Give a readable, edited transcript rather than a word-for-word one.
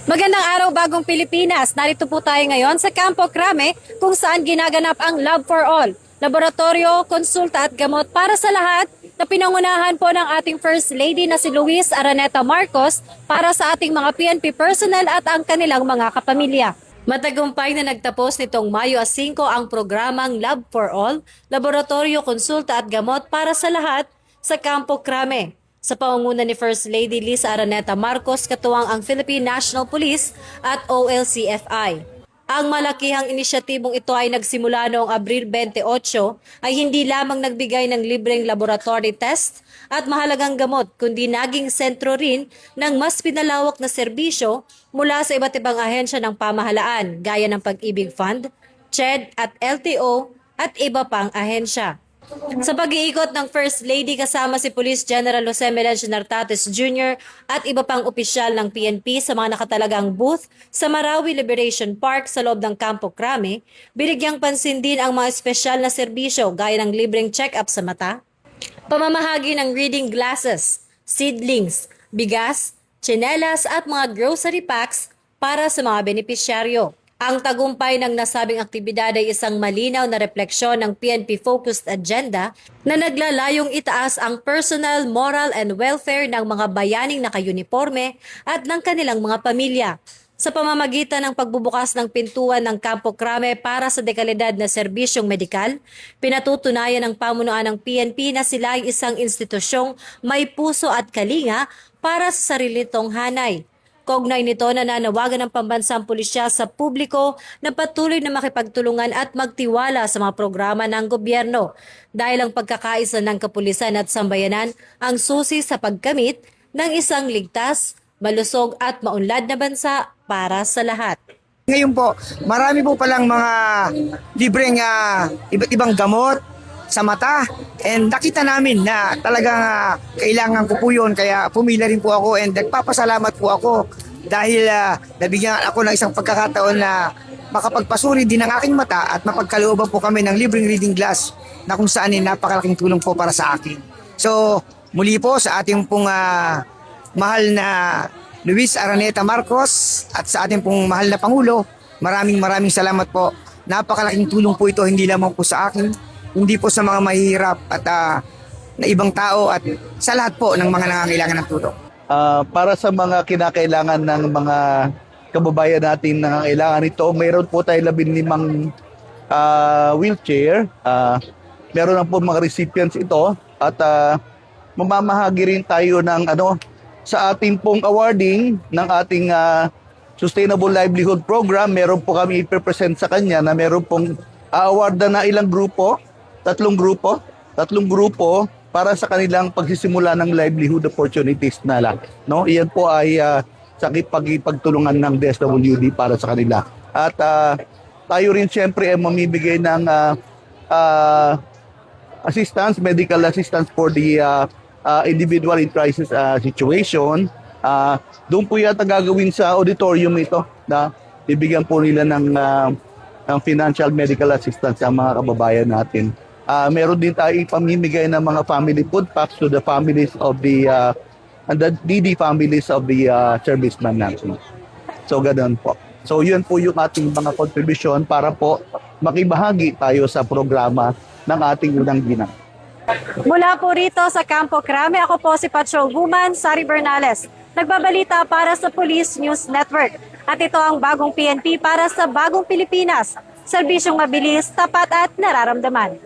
Magandang araw, Bagong Pilipinas. Narito po tayo ngayon sa Campo Crame kung saan ginaganap ang Love for All, laboratorio, konsulta at gamot para sa lahat na pinangunahan po ng ating First Lady na si Luis Araneta Marcos para sa ating mga PNP personnel at ang kanilang mga kapamilya. Matagumpay na nagtapos nitong Mayo 5 ang programang Love for All, laboratorio, konsulta at gamot para sa lahat sa Campo Crame. Sa pangunguna ni First Lady Liza Araneta Marcos, katuwang ang Philippine National Police at OLCFI. Ang malakihang inisyatibong ito ay nagsimula noong Abril 28 ay hindi lamang nagbigay ng libreng laboratory test at mahalagang gamot kundi naging sentro rin ng mas pinalawak na serbisyo mula sa iba't ibang ahensya ng pamahalaan gaya ng Pag-ibig Fund, CHED at LTO at iba pang ahensya. Sa pag-iikot ng First Lady kasama si Police General Jose Melencio Nartates Jr. at iba pang opisyal ng PNP sa mga nakatalagang booth sa Marawi Liberation Park sa loob ng Campo Crame, binigyang pansin din ang mga espesyal na serbisyo gaya ng libreng check-up sa mata, pamamahagi ng reading glasses, seedlings, bigas, tsinelas at mga grocery packs para sa mga benepisyaryo. Ang tagumpay ng nasabing aktibidad ay isang malinaw na refleksyon ng PNP-focused agenda na naglalayong itaas ang personal, moral and welfare ng mga bayaning naka-uniforme at ng kanilang mga pamilya. Sa pamamagitan ng pagbubukas ng pintuan ng Campo Crame para sa dekalidad na serbisyong medikal, pinatutunayan ng pamunuan ng PNP na sila ay isang institusyong may puso at kalinga para sa sarili nitong hanay. Kaugnay nito na nanawagan ng pambansang pulisya sa publiko na patuloy na makipagtulungan at magtiwala sa mga programa ng gobyerno dahil ang pagkakaisa ng kapulisan at sambayanan ang susi sa pagkamit ng isang ligtas, malusog at maunlad na bansa para sa lahat. Ngayon po, marami po palang mga libreng iba't ibang gamot sa mata and nakita namin na talagang kailangan ko po yun kaya pumila rin po ako and nagpapasalamat po ako dahil nabigyan ako ng isang pagkakataon na makapagpasuri din ng aking mata at mapagkalooban po kami ng libreng reading glass na kung saan napakalaking tulong po para sa akin. So muli po sa ating pong mahal na Luis Araneta Marcos at sa ating pong mahal na Pangulo, maraming salamat po. Napakalaking tulong po ito hindi lamang po sa akin, hindi po sa mga mahihirap at na ibang tao at sa lahat po ng mga nangangailangan ng tulong. Para sa mga kinakailangan ng mga kababayan natin na nangangailangan nito, mayroon po tayo 15 wheelchair. Meron na po mga recipients ito at mamamahagi rin tayo ng sa ating pong awarding ng ating Sustainable Livelihood Program. Meron po kami ipipresent sa kanya na meron pong awardan na ilang grupo, tatlong grupo para sa kanilang pagsisimula ng livelihood opportunities na lang. No? Iyan po ay sa pagtulungan ng DSWD para sa kanila. At tayo rin siyempre ay mamibigay ng assistance, medical assistance for the individual in crisis situation. Doon po yata gagawin sa auditorium ito na bibigyan po nila ng financial medical assistance sa mga kababayan natin. Meron din tayo ipamimigay ng mga family food packs to the families of the needy families of the servicemen natin. So ganoon po. So yun po yung ating mga contribution para po makibahagi tayo sa programa ng ating unang ginang. Mula po rito sa Campo Crame, ako po si Patrol Woman Sari Bernales. Nagbabalita para sa Police News Network. At ito ang Bagong PNP para sa Bagong Pilipinas. Serbisyong mabilis, tapat at nararamdaman.